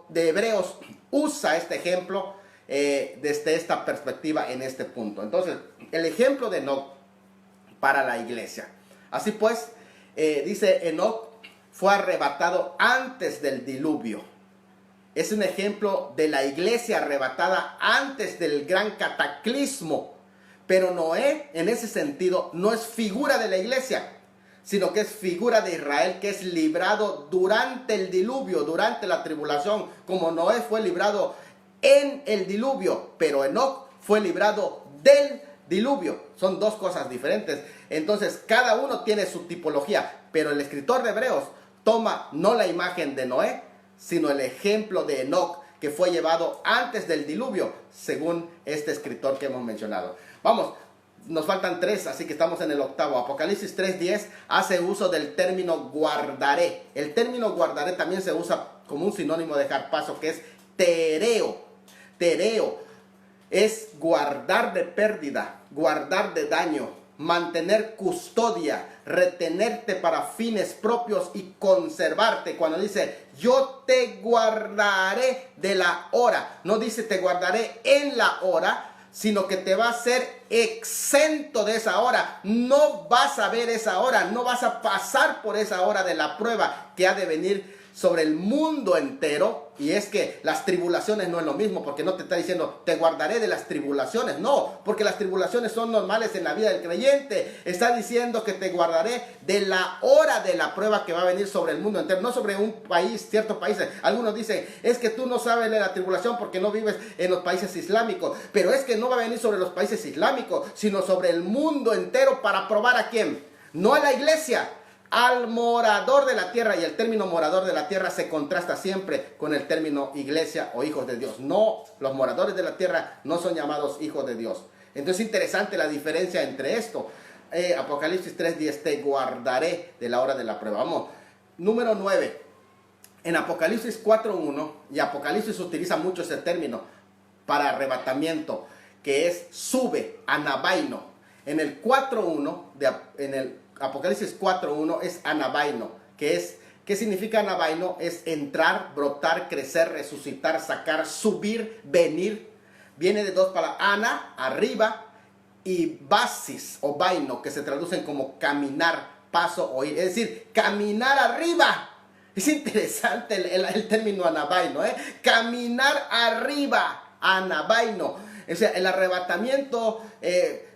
de Hebreos usa este ejemplo desde esta perspectiva en este punto. Entonces, el ejemplo de Enoc para la iglesia. Así pues, dice: Enoc fue arrebatado antes del diluvio. es un ejemplo de la iglesia arrebatada antes del gran cataclismo. Pero Noé, en ese sentido, no es figura de la iglesia, sino que es figura de Israel, que es librado durante el diluvio, durante la tribulación, como Noé fue librado en el diluvio, pero Enoc fue librado del diluvio. Son dos cosas diferentes. Entonces, cada uno tiene su tipología, pero el escritor de Hebreos toma no la imagen de Noé, sino el ejemplo de Enoc, que fue llevado antes del diluvio, según este escritor que hemos mencionado. Vamos, nos faltan 3, así que estamos en el octavo. Apocalipsis 3:10 hace uso del término guardaré. El término guardaré también se usa como un sinónimo de harpazo, que es tereo. Tereo es guardar de pérdida, guardar de daño, mantener custodia, retenerte para fines propios y conservarte. Cuando dice, yo te guardaré de la hora, no dice te guardaré en la hora, sino que te va a ser exento de esa hora. No vas a ver esa hora, no vas a pasar por esa hora de la prueba que ha de venir sobre el mundo entero. Y es que las tribulaciones no es lo mismo, porque no te está diciendo te guardaré de las tribulaciones, no, porque las tribulaciones son normales en la vida del creyente. Está diciendo que te guardaré de la hora de la prueba que va a venir sobre el mundo entero, no sobre un país, ciertos países. Algunos dicen, es que tú no sabes de la tribulación porque no vives en los países islámicos, pero es que no va a venir sobre los países islámicos, sino sobre el mundo entero. ¿Para probar a quién? No a la iglesia, al morador de la tierra. Y el término morador de la tierra se contrasta siempre con el término iglesia o hijos de Dios. No, los moradores de la tierra no son llamados hijos de Dios. Entonces es interesante la diferencia entre esto. Apocalipsis 3:10, te guardaré de la hora de la prueba. Vamos, número 9. En Apocalipsis 4:1, y Apocalipsis utiliza mucho ese término para arrebatamiento, que es sube, anabaino. En el 4:1, en el Apocalipsis 4:1 es anabaino, ¿qué significa anabaino? Es entrar, brotar, crecer, resucitar, sacar, subir, venir. Viene de dos palabras, ana, arriba, y basis o vaino, que se traducen como caminar, paso o ir. Es decir, caminar arriba. Es interesante el término anabaino, caminar arriba, anabaino. O sea, el arrebatamiento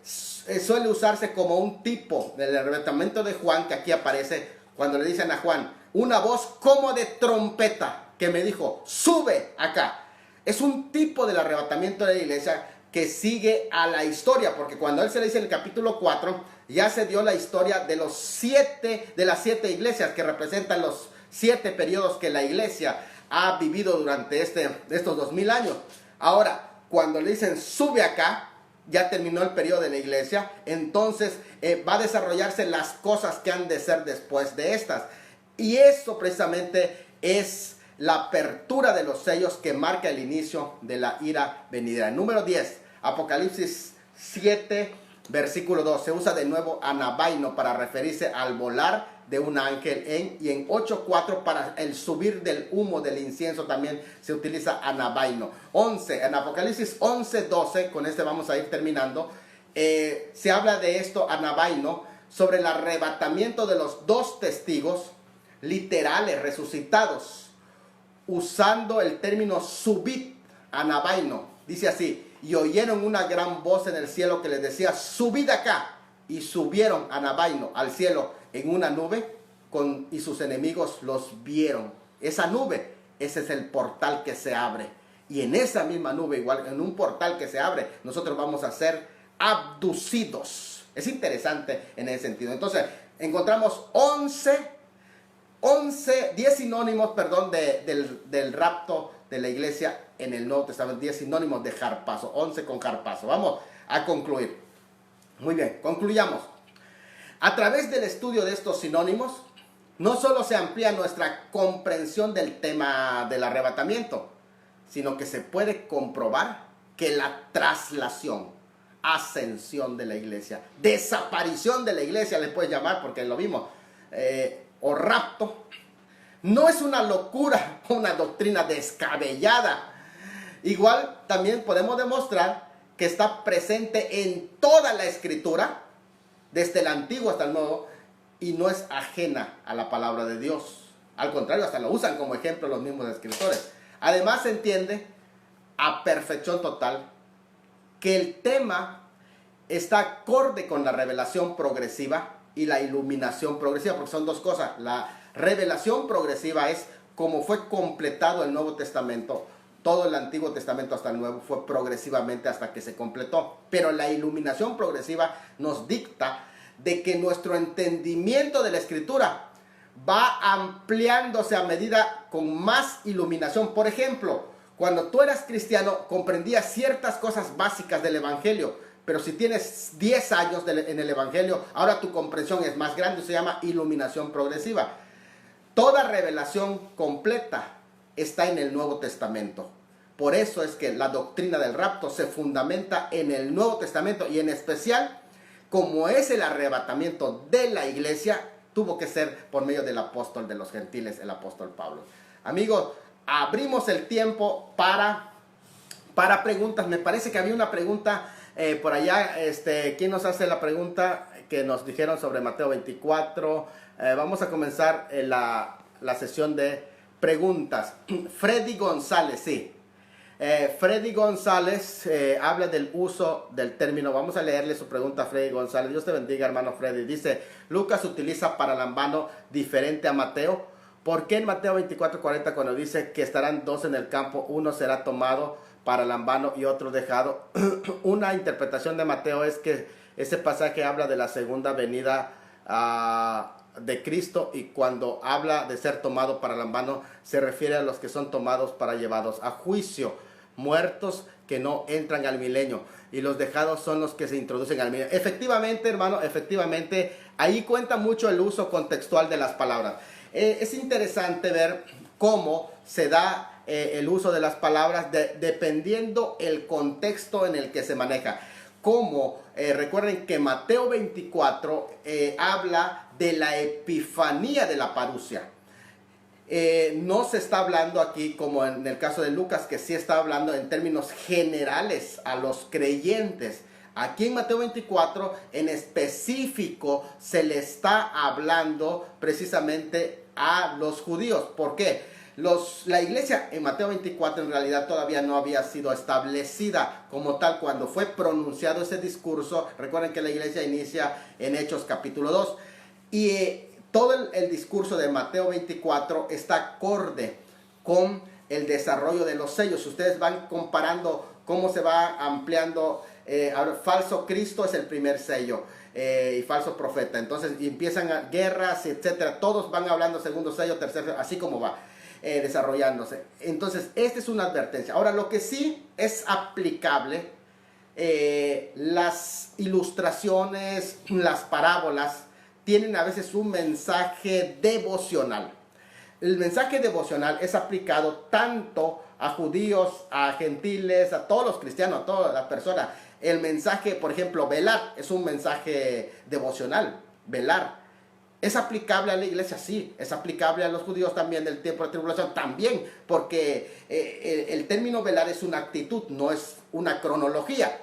suele usarse como un tipo del arrebatamiento de Juan, que aquí aparece cuando le dicen a Juan, una voz como de trompeta que me dijo, sube acá. Es un tipo del arrebatamiento de la iglesia que sigue a la historia, porque cuando él se le dice en el capítulo 4, ya se dio la historia de las 7 iglesias que representan los 7 periodos que la iglesia ha vivido durante estos 2000 años. Ahora, cuando le dicen sube acá, ya terminó el periodo de la iglesia, entonces va a desarrollarse las cosas que han de ser después de estas. Y eso precisamente es la apertura de los sellos que marca el inicio de la ira venidera. Número 10, Apocalipsis 7, versículo 2. Se usa de nuevo anabaino para referirse al volar de un ángel y en 8:4 para el subir del humo del incienso también se utiliza anabaino. 11, en Apocalipsis 11:12, con este vamos a ir terminando, se habla de esto, anabaino, sobre el arrebatamiento de los 2 testigos literales resucitados, usando el término subid, anabaino. Dice así, y oyeron una gran voz en el cielo que les decía, subid acá, y subieron anabaino al cielo en una nube, y sus enemigos los vieron. Esa nube, ese es el portal que se abre. Y en esa misma nube, igual en un portal que se abre, nosotros vamos a ser abducidos. Es interesante en ese sentido. Entonces, encontramos 10 sinónimos, del rapto de la iglesia en el Nuevo Testamento. 10 sinónimos de harpazo, 11 con harpazo. Vamos a concluir. Muy bien, concluyamos. A través del estudio de estos sinónimos, no solo se amplía nuestra comprensión del tema del arrebatamiento, sino que se puede comprobar que la traslación, ascensión de la iglesia, desaparición de la iglesia, le puedes llamar porque lo vimos, o rapto, no es una locura, una doctrina descabellada. Igual también podemos demostrar que está presente en toda la escritura, desde el Antiguo hasta el Nuevo, y no es ajena a la palabra de Dios. Al contrario, hasta lo usan como ejemplo los mismos escritores. Además se entiende a perfección total que el tema está acorde con la revelación progresiva y la iluminación progresiva, porque son dos cosas. La revelación progresiva es como fue completado el Nuevo Testamento. Todo el Antiguo Testamento hasta el Nuevo fue progresivamente hasta que se completó. Pero la iluminación progresiva nos dicta de que nuestro entendimiento de la Escritura va ampliándose a medida con más iluminación. Por ejemplo, cuando tú eras cristiano comprendías ciertas cosas básicas del Evangelio, pero si tienes 10 años en el Evangelio, ahora tu comprensión es más grande, se llama iluminación progresiva. Toda revelación completa está en el Nuevo Testamento. Por eso es que la doctrina del rapto se fundamenta en el Nuevo Testamento, y en especial, como es el arrebatamiento de la iglesia, tuvo que ser por medio del apóstol de los gentiles, el apóstol Pablo. Amigos, abrimos el tiempo para preguntas. Me parece que había una pregunta por allá. ¿Quién nos hace la pregunta que nos dijeron sobre Mateo 24? Vamos a comenzar la sesión de preguntas. Freddy González, sí. Freddy González habla del uso del término. Vamos a leerle su pregunta a Freddy González. Dios te bendiga, hermano Freddy. Dice: Lucas utiliza paralambano diferente a Mateo. ¿Por qué en Mateo 24:40, cuando dice que estarán dos en el campo, uno será tomado para lambano y otro dejado? Una interpretación de Mateo es que ese pasaje habla de la segunda venida de Cristo, y cuando habla de ser tomado para lambano se refiere a los que son tomados para llevados a juicio, muertos que no entran al milenio, y los dejados son los que se introducen al milenio. Efectivamente, hermano, efectivamente, ahí cuenta mucho el uso contextual de las palabras. Es interesante ver cómo se da el uso de las palabras dependiendo el contexto en el que se maneja. Como recuerden que Mateo 24 habla de la epifanía de la parusia. No se está hablando aquí como en el caso de Lucas, que sí está hablando en términos generales a los creyentes. Aquí en Mateo 24 en específico se le está hablando precisamente a los judíos. ¿Por qué? La iglesia en Mateo 24 en realidad todavía no había sido establecida como tal cuando fue pronunciado ese discurso. Recuerden que la iglesia inicia en Hechos capítulo 2, y todo el discurso de Mateo 24 está acorde con el desarrollo de los sellos. Si ustedes van comparando cómo se va ampliando, falso Cristo es el primer sello, y falso profeta. Entonces empiezan guerras, etcétera. Todos van hablando segundo sello, tercer sello, así como va desarrollándose. Entonces, esta es una advertencia. Ahora, lo que sí es aplicable, las ilustraciones, las parábolas, tienen a veces un mensaje devocional. El mensaje devocional es aplicado tanto a judíos, a gentiles, a todos los cristianos, a toda la persona. El mensaje, por ejemplo, velar, es un mensaje devocional. Velar. ¿Es aplicable a la iglesia? Sí. ¿Es aplicable a los judíos también del tiempo de tribulación? También, porque el término velar es una actitud, no es una cronología.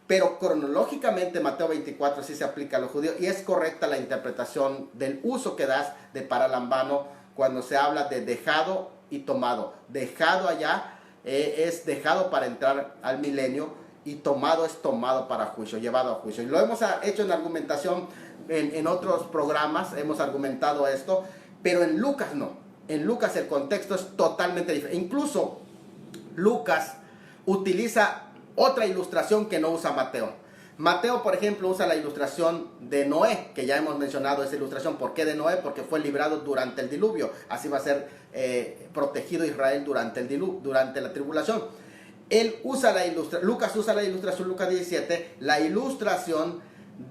Pero cronológicamente Mateo 24 sí se aplica a los judíos, y es correcta la interpretación del uso que das de paralambano cuando se habla de dejado y tomado. Dejado allá es dejado para entrar al milenio, y tomado es tomado para juicio, llevado a juicio. Y lo hemos hecho en argumentación en otros programas, hemos argumentado esto, pero en Lucas no. En Lucas el contexto es totalmente diferente. Incluso Lucas utiliza otra ilustración que no usa Mateo. Mateo, por ejemplo, usa la ilustración de Noé, que ya hemos mencionado esa ilustración. ¿Por qué de Noé? Porque fue librado durante el diluvio. Así va a ser protegido Israel durante el diluvio, durante la tribulación. Lucas usa la ilustración, Lucas 17, la ilustración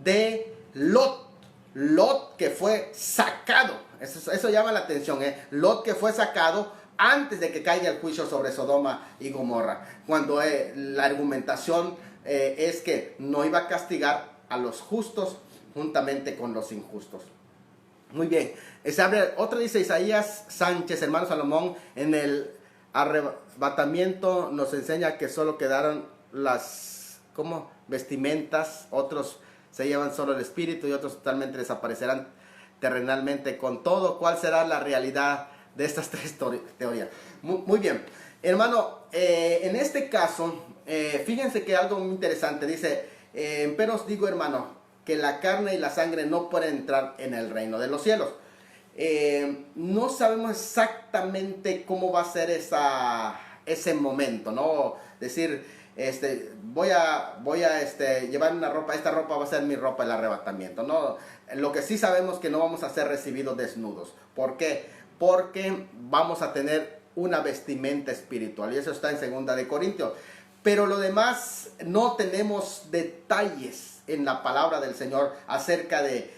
de Lot. Lot que fue sacado. Eso llama la atención, Lot que fue sacado antes de que caiga el juicio sobre Sodoma y Gomorra. Cuando la argumentación es que no iba a castigar a los justos juntamente con los injustos. Muy bien. Otra dice Isaías Sánchez, hermano Salomón, en el arrebatamiento nos enseña que solo quedaron las vestimentas, otros se llevan solo el espíritu y otros totalmente desaparecerán terrenalmente. Con todo, ¿cuál será la realidad de estas tres teorías? Muy bien. Hermano, en este caso, fíjense que algo muy interesante, dice, pero os digo, hermano, que la carne y la sangre no pueden entrar en el reino de los cielos. No sabemos exactamente cómo va a ser ese momento, ¿no? Decir, voy a llevar una ropa, esta ropa va a ser mi ropa del arrebatamiento, ¿no? Lo que sí sabemos que no vamos a ser recibidos desnudos. ¿Por qué? Porque vamos a tener una vestimenta espiritual, y eso está en 2 de Corintios. Pero lo demás, no tenemos detalles en la palabra del Señor acerca de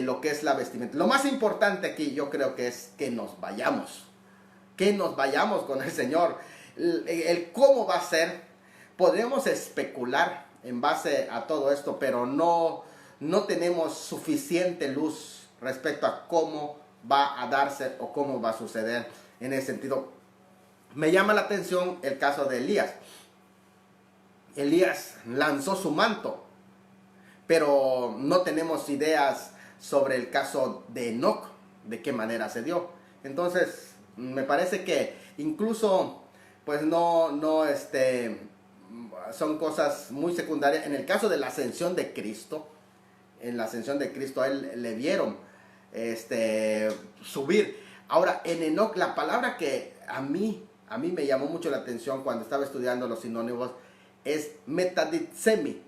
lo que es la vestimenta. Lo más importante aquí yo creo que es que nos vayamos con el Señor. El cómo va a ser, podemos especular en base a todo esto, pero no tenemos suficiente luz respecto a cómo va a darse o cómo va a suceder en ese sentido. Me llama la atención el caso de Elías. Elías lanzó su manto, pero no tenemos ideas sobre el caso de Enoc, de qué manera se dio. Entonces, me parece que incluso, pues son cosas muy secundarias. En el caso de la ascensión de Cristo, en la ascensión de Cristo a él le vieron subir. Ahora, en Enoc, la palabra que a mí me llamó mucho la atención cuando estaba estudiando los sinónimos es metaditsemi,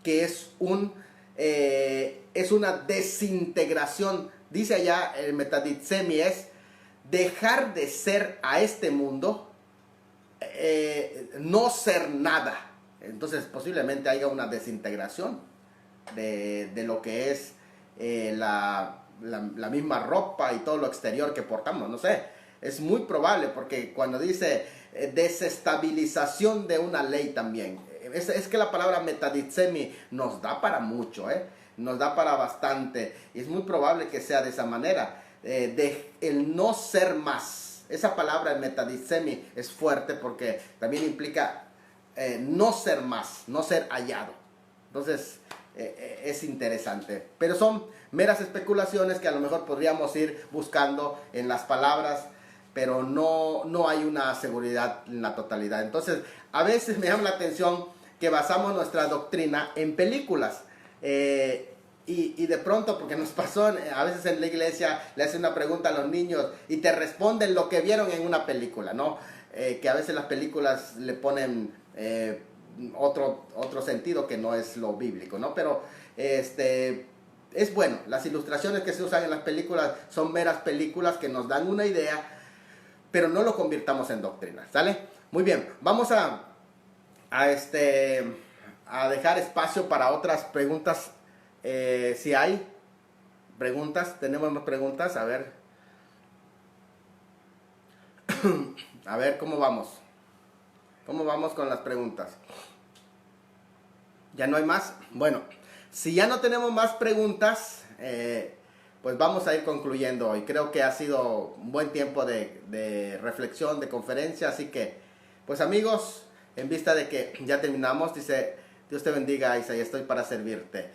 que es una desintegración. Dice allá el metaditsemi es dejar de ser a este mundo, no ser nada. Entonces posiblemente haya una desintegración de lo que es la misma ropa y todo lo exterior que portamos, no sé. Es muy probable, porque cuando dice desestabilización de una ley también, es que la palabra metaditsemi nos da para mucho, nos da para bastante, y es muy probable que sea de esa manera, el no ser más. Esa palabra metaditsemi es fuerte porque también implica no ser más, no ser hallado. Entonces es interesante, pero son meras especulaciones que a lo mejor podríamos ir buscando en las palabras, pero no hay una seguridad en la totalidad. Entonces, a veces me llama la atención que basamos nuestra doctrina en películas. Y de pronto, porque nos pasó, a veces en la iglesia le hacen una pregunta a los niños y te responden lo que vieron en una película, ¿no? Que a veces las películas le ponen otro sentido que no es lo bíblico, ¿no? Pero es bueno, las ilustraciones que se usan en las películas son meras películas que nos dan una idea, pero no lo convirtamos en doctrina, ¿sale? Muy bien, vamos a dejar espacio para otras preguntas. Si hay preguntas, tenemos más preguntas, a ver. A ver, ¿cómo vamos? ¿Cómo vamos con las preguntas? ¿Ya no hay más? Bueno, si ya no tenemos más preguntas, pues vamos a ir concluyendo hoy. Creo que ha sido un buen tiempo de reflexión, de conferencia, así que, pues amigos, en vista de que ya terminamos, dice, Dios te bendiga, Isaías, estoy para servirte.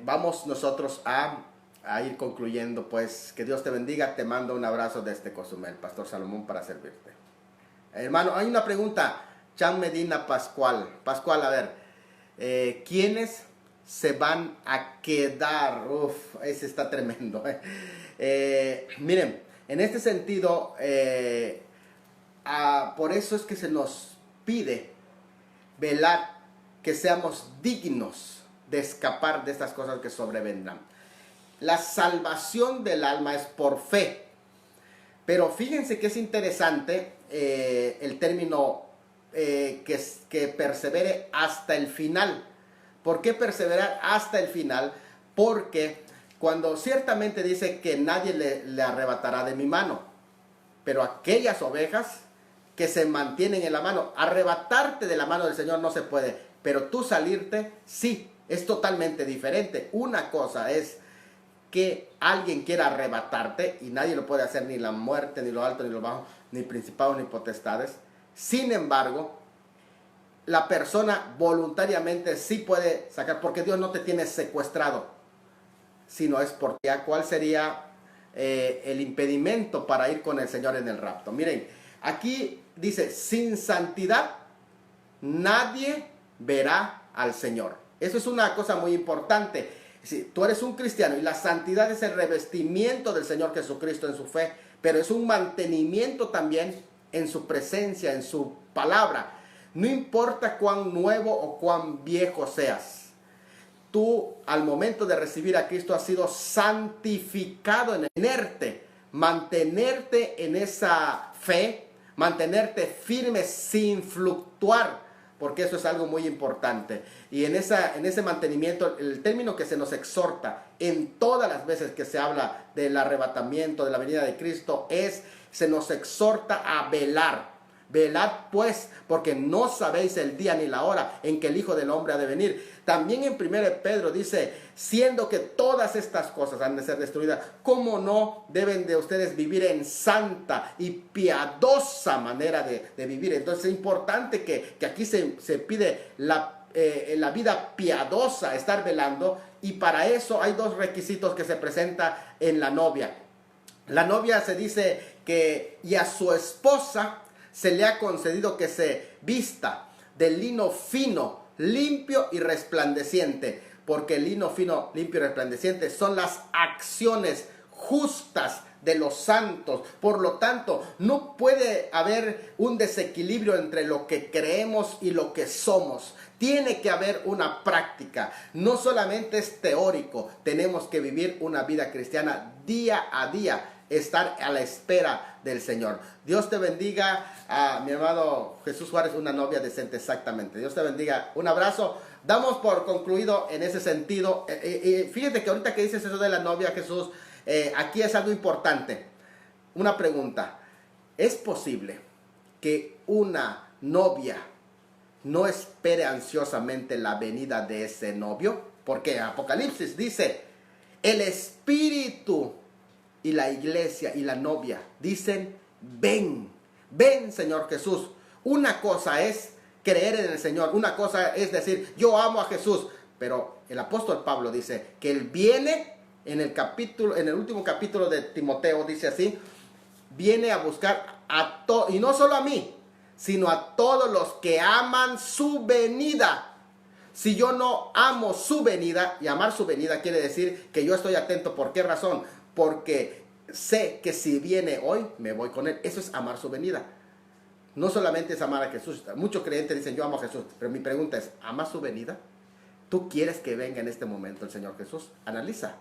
Vamos nosotros a ir concluyendo, pues, que Dios te bendiga, te mando un abrazo desde Cozumel, Pastor Salomón, para servirte. Hermano, hay una pregunta, Chan Medina Pascual, a ver, ¿quiénes se van a quedar? Uf, ese está tremendo. Miren, en este sentido, por eso es que se nos pide velar que seamos dignos de escapar de estas cosas que sobrevendrán. La salvación del alma es por fe, pero fíjense que es interesante el término que persevere hasta el final. ¿Por qué perseverar hasta el final? Porque cuando ciertamente dice que nadie le arrebatará de mi mano, pero aquellas ovejas que se mantienen en la mano, arrebatarte de la mano del Señor no se puede, pero tú salirte, sí, es totalmente diferente. Una cosa es que alguien quiera arrebatarte, y nadie lo puede hacer, ni la muerte, ni lo alto, ni lo bajo, ni principados, ni potestades. Sin embargo, la persona voluntariamente sí puede sacar, porque Dios no te tiene secuestrado, sino es por ti. ¿Cuál sería el impedimento para ir con el Señor en el rapto? Miren, Aquí dice, sin santidad nadie verá al Señor. Eso es una cosa muy importante. Si tú eres un cristiano y la santidad es el revestimiento del Señor Jesucristo en su fe, pero es un mantenimiento también en su presencia, en su palabra. No importa cuán nuevo o cuán viejo seas, tú al momento de recibir a Cristo has sido santificado en mantenerte en esa fe, mantenerte firme sin fluctuar, porque eso es algo muy importante. Y en ese mantenimiento, el término que se nos exhorta en todas las veces que se habla del arrebatamiento, de la venida de Cristo, se nos exhorta a velar. Velad pues, porque no sabéis el día ni la hora en que el Hijo del Hombre ha de venir. También en 1 Pedro dice, siendo que todas estas cosas han de ser destruidas, ¿cómo no deben de ustedes vivir en santa y piadosa manera de vivir? Entonces es importante que aquí se pide la vida piadosa, estar velando, y para eso hay dos requisitos que se presentan en la novia. La novia se dice que, y a su esposa se le ha concedido que se vista de lino fino, limpio y resplandeciente, porque el lino fino, limpio y resplandeciente son las acciones justas de los santos. Por lo tanto, no puede haber un desequilibrio entre lo que creemos y lo que somos. Tiene que haber una práctica. No solamente es teórico, tenemos que vivir una vida cristiana día a día, estar a la espera del Señor. Dios te bendiga, mi hermano Jesús Juárez, una novia decente, exactamente. Dios te bendiga, un abrazo. Damos por concluido en ese sentido. Fíjate que ahorita que dices eso de la novia, Jesús, aquí es algo importante. Una pregunta: ¿es posible que una novia no espere ansiosamente la venida de ese novio? Porque Apocalipsis dice, el Espíritu y la iglesia y la novia dicen, ven, ven Señor Jesús. Una cosa es creer en el Señor, una cosa es decir, yo amo a Jesús, pero el apóstol Pablo dice que Él viene en el último capítulo de Timoteo, dice así, viene a buscar a todos, y no solo a mí, sino a todos los que aman su venida. Si yo no amo su venida, y amar su venida quiere decir que yo estoy atento. ¿Por qué razón? Porque sé que si viene hoy, me voy con Él. Eso es amar su venida. No solamente es amar a Jesús. Muchos creyentes dicen, yo amo a Jesús. Pero mi pregunta es, ¿amas su venida? ¿Tú quieres que venga en este momento el Señor Jesús? Analiza.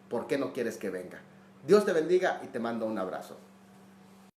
¿Por qué no quieres que venga? Dios te bendiga y te mando un abrazo.